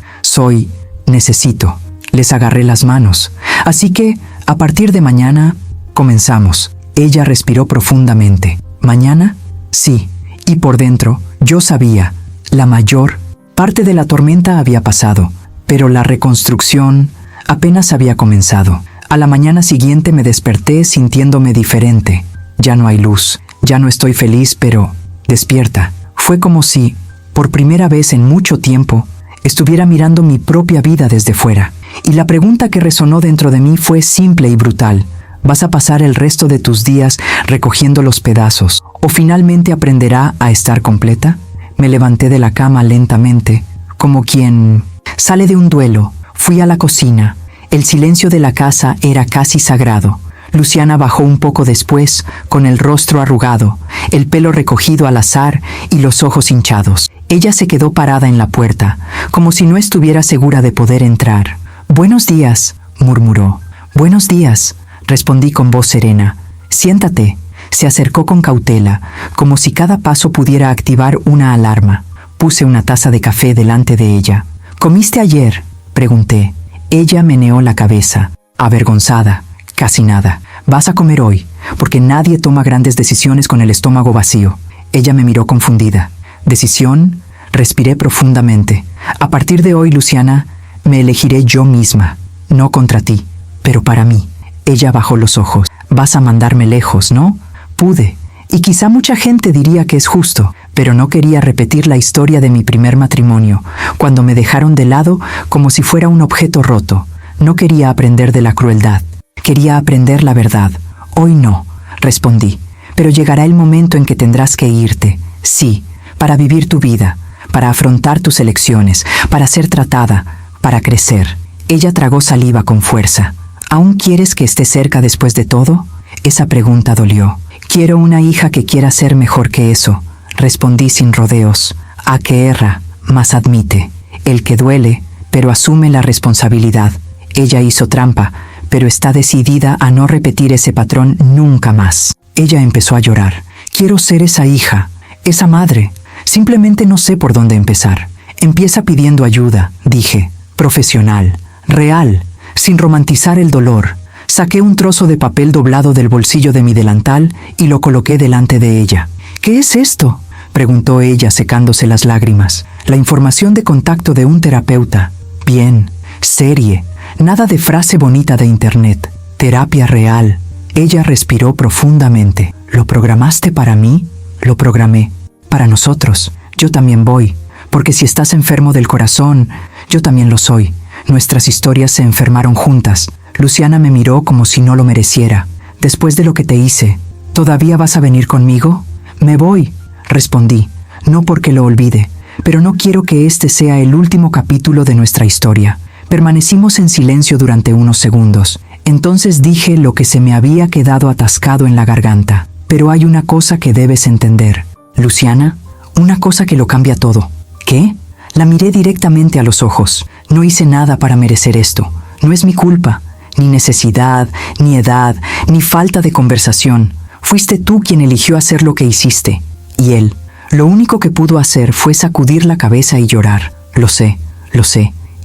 Necesito. Les agarré las manos. Así que, a partir de mañana, comenzamos. Ella respiró profundamente. ¿Mañana? Sí. Y por dentro, yo sabía, la mayor parte de la tormenta había pasado, pero la reconstrucción apenas había comenzado. A la mañana siguiente me desperté sintiéndome diferente. Ya no hay luz, ya no estoy feliz, pero despierta. Fue como si, por primera vez en mucho tiempo, estuviera mirando mi propia vida desde fuera. Y la pregunta que resonó dentro de mí fue simple y brutal. ¿Vas a pasar el resto de tus días recogiendo los pedazos? ¿O finalmente aprenderá a estar completa? Me levanté de la cama lentamente, como quien sale de un duelo. Fui a la cocina. El silencio de la casa era casi sagrado. Luciana bajó un poco después, con el rostro arrugado, el pelo recogido al azar y los ojos hinchados. Ella se quedó parada en la puerta, como si no estuviera segura de poder entrar. «Buenos días», murmuró. «Buenos días», respondí con voz serena. «Siéntate». Se acercó con cautela, como si cada paso pudiera activar una alarma. Puse una taza de café delante de ella. «¿Comiste ayer?», pregunté. Ella meneó la cabeza, avergonzada. «Casi nada. Vas a comer hoy, porque nadie toma grandes decisiones con el estómago vacío». Ella me miró confundida. «¿Decisión?». Respiré profundamente. «A partir de hoy, Luciana, me elegiré yo misma. No contra ti, pero para mí». Ella bajó los ojos. «Vas a mandarme lejos, ¿no?». Pude, y quizá mucha gente diría que es justo, pero no quería repetir la historia de mi primer matrimonio, cuando me dejaron de lado como si fuera un objeto roto. No quería aprender de la crueldad. Quería aprender la verdad. Hoy no, respondí. Pero llegará el momento en que tendrás que irte. Sí, para vivir tu vida, para afrontar tus elecciones, para ser tratada, para crecer. Ella tragó saliva con fuerza. ¿Aún quieres que esté cerca después de todo? Esa pregunta dolió. Quiero una hija que quiera ser mejor que eso, respondí sin rodeos. A que erra, mas admite. El que duele, pero asume la responsabilidad. Ella hizo trampa, pero está decidida a no repetir ese patrón nunca más. Ella empezó a llorar. Quiero ser esa hija, esa madre. Simplemente no sé por dónde empezar. Empieza pidiendo ayuda, dije. Profesional, real, sin romantizar el dolor. Saqué un trozo de papel doblado del bolsillo de mi delantal y lo coloqué delante de ella. ¿Qué es esto?, preguntó ella secándose las lágrimas. La información de contacto de un terapeuta. Bien, serie, nada de frase bonita de internet. Terapia real. Ella respiró profundamente. ¿Lo programaste para mí? Lo programé. Para nosotros. Yo también voy. Porque si estás enfermo del corazón, yo también lo soy. Nuestras historias se enfermaron juntas. Luciana me miró como si no lo mereciera. Después de lo que te hice, ¿todavía vas a venir conmigo? Me voy, respondí. No porque lo olvide, pero no quiero que este sea el último capítulo de nuestra historia. Permanecimos en silencio durante unos segundos. Entonces dije lo que se me había quedado atascado en la garganta. Pero hay una cosa que debes entender, Luciana, una cosa que lo cambia todo. ¿Qué? La miré directamente a los ojos. No hice nada para merecer esto. No es mi culpa. Ni necesidad, ni edad, ni falta de conversación. Fuiste tú quien eligió hacer lo que hiciste. Y él. Lo único que pudo hacer fue sacudir la cabeza y llorar. Lo sé,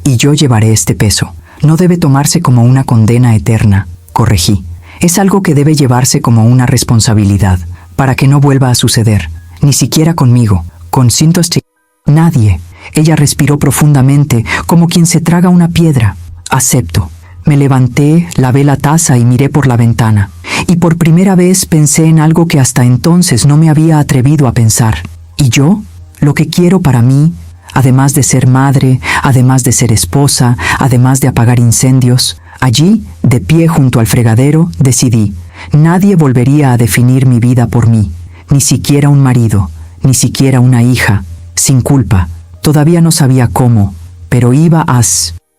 y yo llevaré este peso. No debe tomarse como una condena eterna, corregí. Es algo que debe llevarse como una responsabilidad, para que no vuelva a suceder. Ni siquiera conmigo, con cintos nadie. Ella respiró profundamente, como quien se traga una piedra. Acepto. Me levanté, lavé la taza y miré por la ventana. Y por primera vez pensé en algo que hasta entonces no me había atrevido a pensar. ¿Y yo? Lo que quiero para mí, además de ser madre, además de ser esposa, además de apagar incendios. Allí, de pie junto al fregadero, decidí. Nadie volvería a definir mi vida por mí. Ni siquiera un marido, ni siquiera una hija. Sin culpa. Todavía no sabía cómo, pero iba a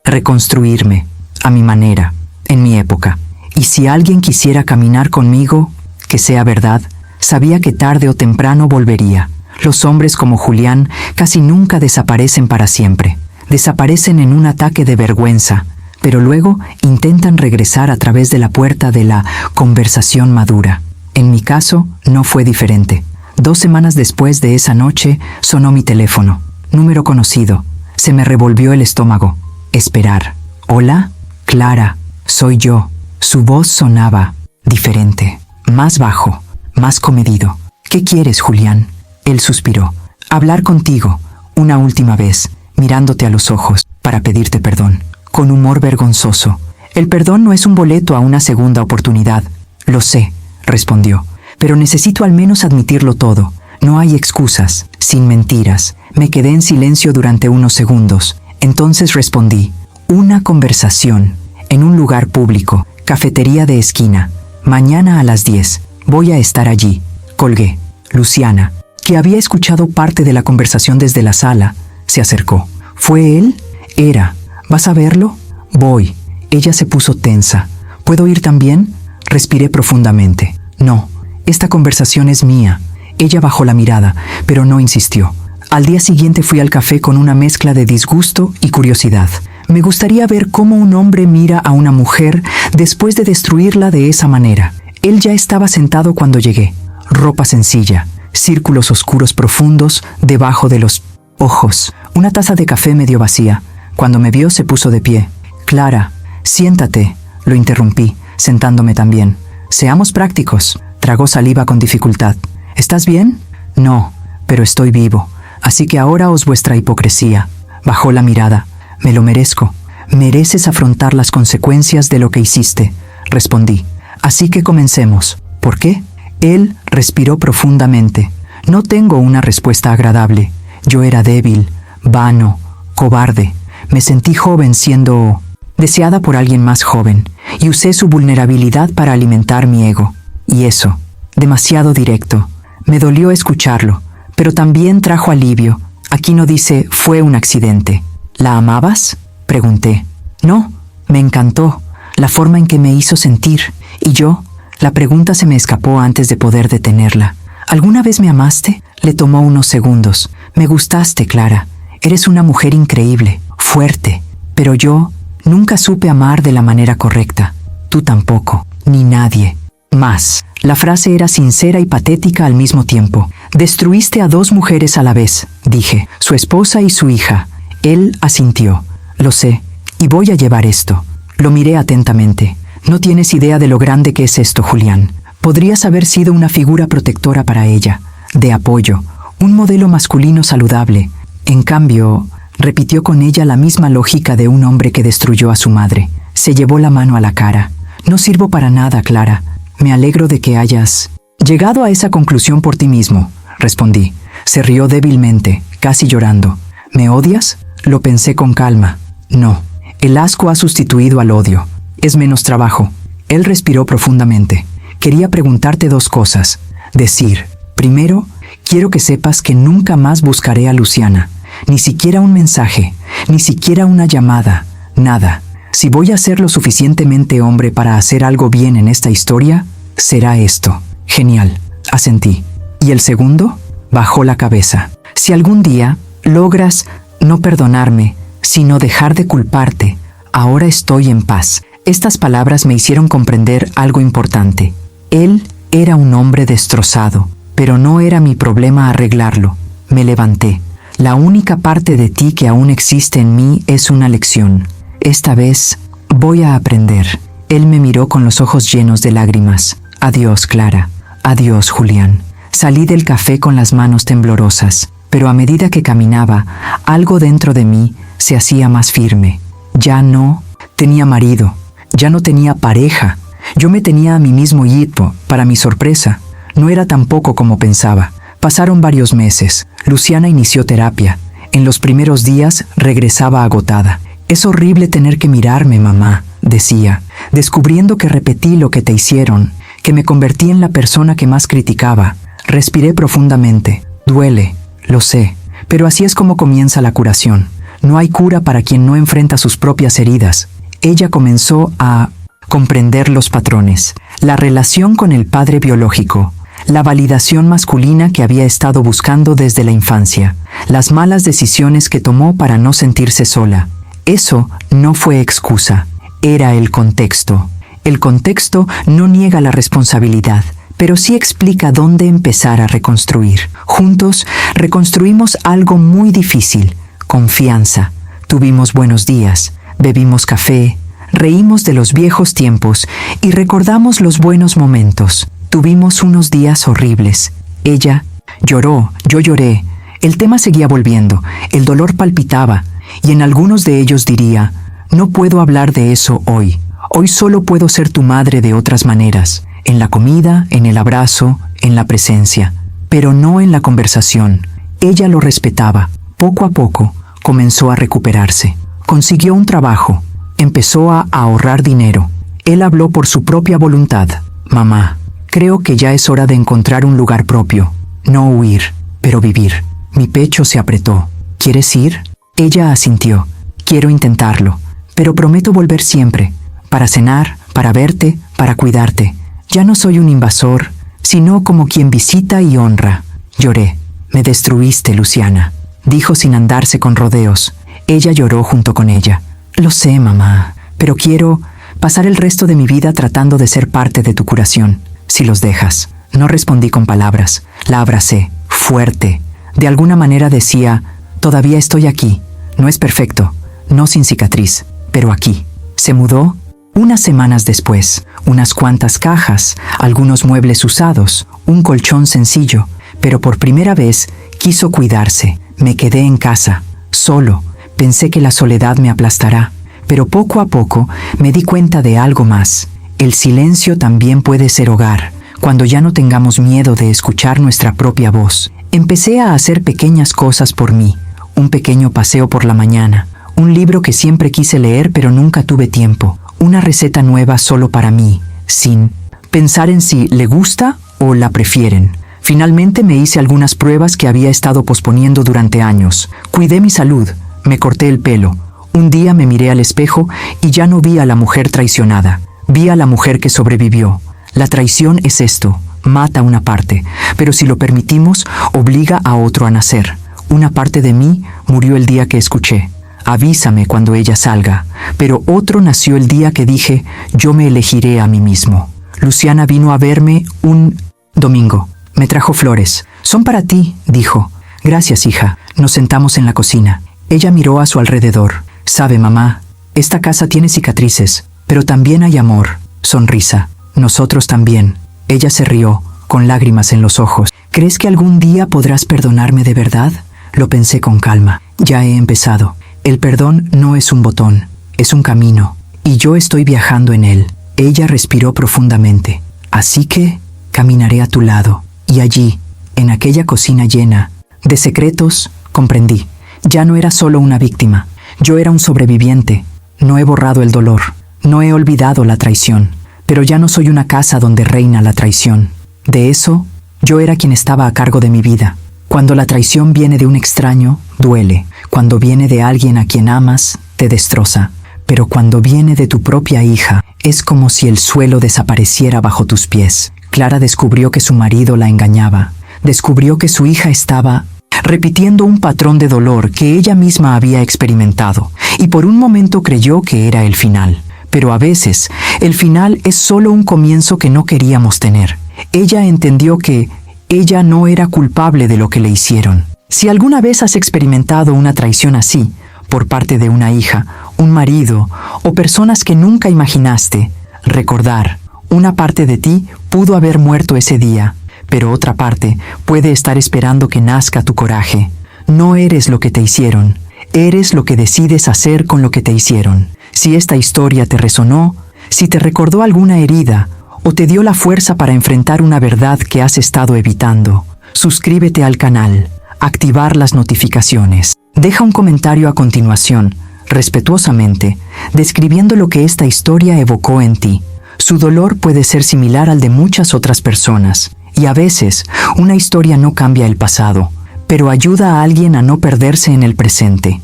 reconstruirme. A mi manera, en mi época. Y si alguien quisiera caminar conmigo, que sea verdad, sabía que tarde o temprano volvería. Los hombres como Julián casi nunca desaparecen para siempre. Desaparecen en un ataque de vergüenza, pero luego intentan regresar a través de la puerta de la conversación madura. En mi caso, no fue diferente. 2 semanas después de esa noche, sonó mi teléfono. Número conocido. Se me revolvió el estómago. Esperar. ¿Hola? Clara, soy yo. Su voz sonaba diferente, más bajo, más comedido. ¿Qué quieres, Julián? Él suspiró. Hablar contigo, una última vez, mirándote a los ojos, para pedirte perdón. Con humor vergonzoso. El perdón no es un boleto a una segunda oportunidad. Lo sé, respondió. Pero necesito al menos admitirlo todo. No hay excusas, sin mentiras. Me quedé en silencio durante unos segundos. Entonces respondí. Una conversación. En un lugar público, cafetería de esquina. Mañana a las 10. Voy a estar allí. Colgué. Luciana, que había escuchado parte de la conversación desde la sala, se acercó. ¿Fue él? Era. ¿Vas a verlo? Voy. Ella se puso tensa. ¿Puedo ir también? Respiré profundamente. No. Esta conversación es mía. Ella bajó la mirada, pero no insistió. Al día siguiente fui al café con una mezcla de disgusto y curiosidad. Me gustaría ver cómo un hombre mira a una mujer después de destruirla de esa manera. Él ya estaba sentado cuando llegué. Ropa sencilla, círculos oscuros profundos debajo de los ojos. Una taza de café medio vacía. Cuando me vio se puso de pie. Clara, siéntate, lo interrumpí, sentándome también. Seamos prácticos. Tragó saliva con dificultad. ¿Estás bien? No, pero estoy vivo. Así que ahora os vuestra hipocresía. Bajó la mirada. Me lo merezco. Mereces afrontar las consecuencias de lo que hiciste, respondí. Así que comencemos. ¿Por qué? Él respiró profundamente. No tengo una respuesta agradable. Yo era débil, vano, cobarde. Me sentí joven siendo deseada por alguien más joven, y usé su vulnerabilidad para alimentar mi ego. Y eso, demasiado directo. Me dolió escucharlo, pero también trajo alivio. Aquí no dice fue un accidente. ¿La amabas?, pregunté. No, me encantó la forma en que me hizo sentir. ¿Y yo? La pregunta se me escapó antes de poder detenerla. ¿Alguna vez me amaste? Le tomó unos segundos. Me gustaste, Clara. Eres una mujer increíble, fuerte. Pero yo nunca supe amar de la manera correcta. Tú tampoco, ni nadie. Más. La frase era sincera y patética al mismo tiempo. Destruiste a 2 mujeres a la vez, dije, su esposa y su hija. Él asintió. Lo sé, y voy a llevar esto. Lo miré atentamente. No tienes idea de lo grande que es esto, Julián. Podrías haber sido una figura protectora para ella, de apoyo, un modelo masculino saludable. En cambio, repitió con ella la misma lógica de un hombre que destruyó a su madre. Se llevó la mano a la cara. No sirvo para nada, Clara. Me alegro de que hayas llegado a esa conclusión por ti mismo, respondí. Se rió débilmente, casi llorando. ¿Me odias? Lo pensé con calma. No. El asco ha sustituido al odio. Es menos trabajo. Él respiró profundamente. Quería preguntarte 2 cosas. Decir, primero, quiero que sepas que nunca más buscaré a Luciana. Ni siquiera un mensaje, ni siquiera una llamada, nada. Si voy a ser lo suficientemente hombre para hacer algo bien en esta historia, será esto. Genial, asentí. ¿Y el segundo? Bajó la cabeza. Si algún día logras no perdonarme, sino dejar de culparte, ahora estoy en paz. Estas palabras me hicieron comprender algo importante. Él era un hombre destrozado, pero no era mi problema arreglarlo. Me levanté. La única parte de ti que aún existe en mí es una lección. Esta vez voy a aprender. Él me miró con los ojos llenos de lágrimas. Adiós, Clara. Adiós, Julián. Salí del café con las manos temblorosas, pero a medida que caminaba, algo dentro de mí se hacía más firme. Ya no tenía marido, ya no tenía pareja. Yo me tenía a mí mismo y, para mi sorpresa, no era tan poco como pensaba. Pasaron varios meses. Luciana inició terapia. En los primeros días regresaba agotada. Es horrible tener que mirarme, mamá, decía, descubriendo que repetí lo que te hicieron, que me convertí en la persona que más criticaba. Respiré profundamente. Duele, lo sé, pero así es como comienza la curación. No hay cura para quien no enfrenta sus propias heridas. Ella comenzó a comprender los patrones, la relación con el padre biológico, la validación masculina que había estado buscando desde la infancia, las malas decisiones que tomó para no sentirse sola. Eso no fue excusa, era el contexto. El contexto no niega la responsabilidad, pero sí explica dónde empezar a reconstruir. Juntos reconstruimos algo muy difícil: confianza. Tuvimos buenos días, bebimos café, reímos de los viejos tiempos y recordamos los buenos momentos. Tuvimos unos días horribles. Ella lloró, yo lloré. El tema seguía volviendo, el dolor palpitaba, y en algunos de ellos diría, no puedo hablar de eso hoy. Hoy solo puedo ser tu madre de otras maneras, en la comida, en el abrazo, en la presencia, pero no en la conversación. Ella lo respetaba. Poco a poco, comenzó a recuperarse. Consiguió un trabajo. Empezó a ahorrar dinero. Él habló por su propia voluntad. Mamá, creo que ya es hora de encontrar un lugar propio. No huir, pero vivir. Mi pecho se apretó. ¿Quieres ir? Ella asintió. Quiero intentarlo, pero prometo volver siempre. Para cenar, para verte, para cuidarte. Ya no soy un invasor, sino como quien visita y honra. Lloré. Me destruiste, Luciana, dijo sin andarse con rodeos. Ella lloró junto con ella. Lo sé, mamá, pero quiero pasar el resto de mi vida tratando de ser parte de tu curación, si los dejas. No respondí con palabras. La abracé, fuerte. De alguna manera decía, todavía estoy aquí. No es perfecto, no sin cicatriz, pero aquí. Se mudó unas semanas después. Unas cuantas cajas, algunos muebles usados, un colchón sencillo, pero por primera vez quiso cuidarse. Me quedé en casa, solo. Pensé que la soledad me aplastará, pero poco a poco me di cuenta de algo más. El silencio también puede ser hogar, cuando ya no tengamos miedo de escuchar nuestra propia voz. Empecé a hacer pequeñas cosas por mí, un pequeño paseo por la mañana, Un libro que siempre quise leer pero nunca tuve tiempo. Una receta nueva solo para mí, sin pensar en si le gusta o la prefieren. Finalmente me hice algunas pruebas que había estado posponiendo durante años. Cuidé mi salud, me corté el pelo. Un día me miré al espejo y ya no vi a la mujer traicionada. Vi a la mujer que sobrevivió. La traición es esto, mata una parte, pero si lo permitimos, obliga a otro a nacer. Una parte de mí murió el día que escuché: avísame cuando ella salga, pero otro nació el día que dije: yo me elegiré a mí mismo. Luciana vino a verme un domingo. Me trajo flores. Son para ti, dijo. Gracias, hija. Nos sentamos en la cocina. Ella miró a su alrededor. Sabe, mamá, esta casa tiene cicatrices, pero también hay amor. Sonrisa. Nosotros también. Ella se rió, con lágrimas en los ojos. ¿Crees que algún día podrás perdonarme de verdad? Lo pensé con calma. Ya he empezado. El perdón no es un botón, es un camino, y yo estoy viajando en él. Ella respiró profundamente. Así que caminaré a tu lado. Y allí, en aquella cocina llena de secretos, comprendí. Ya no era solo una víctima. Yo era un sobreviviente. No he borrado el dolor. No he olvidado la traición. Pero ya no soy una casa donde reina la traición. De eso, yo era quien estaba a cargo de mi vida. Cuando la traición viene de un extraño, duele. Cuando viene de alguien a quien amas, te destroza. Pero cuando viene de tu propia hija, es como si el suelo desapareciera bajo tus pies. Clara descubrió que su marido la engañaba. Descubrió que su hija estaba repitiendo un patrón de dolor que ella misma había experimentado, y por un momento creyó que era el final. Pero a veces, el final es solo un comienzo que no queríamos tener. Ella entendió que ella no era culpable de lo que le hicieron. Si alguna vez has experimentado una traición así, por parte de una hija, un marido o personas que nunca imaginaste, recordar: una parte de ti pudo haber muerto ese día, pero otra parte puede estar esperando que nazca tu coraje. No eres lo que te hicieron, eres lo que decides hacer con lo que te hicieron. Si esta historia te resonó, si te recordó alguna herida o te dio la fuerza para enfrentar una verdad que has estado evitando, suscríbete al canal, activar las notificaciones. Deja un comentario a continuación, respetuosamente, describiendo lo que esta historia evocó en ti. Su dolor puede ser similar al de muchas otras personas, y a veces una historia no cambia el pasado, pero ayuda a alguien a no perderse en el presente.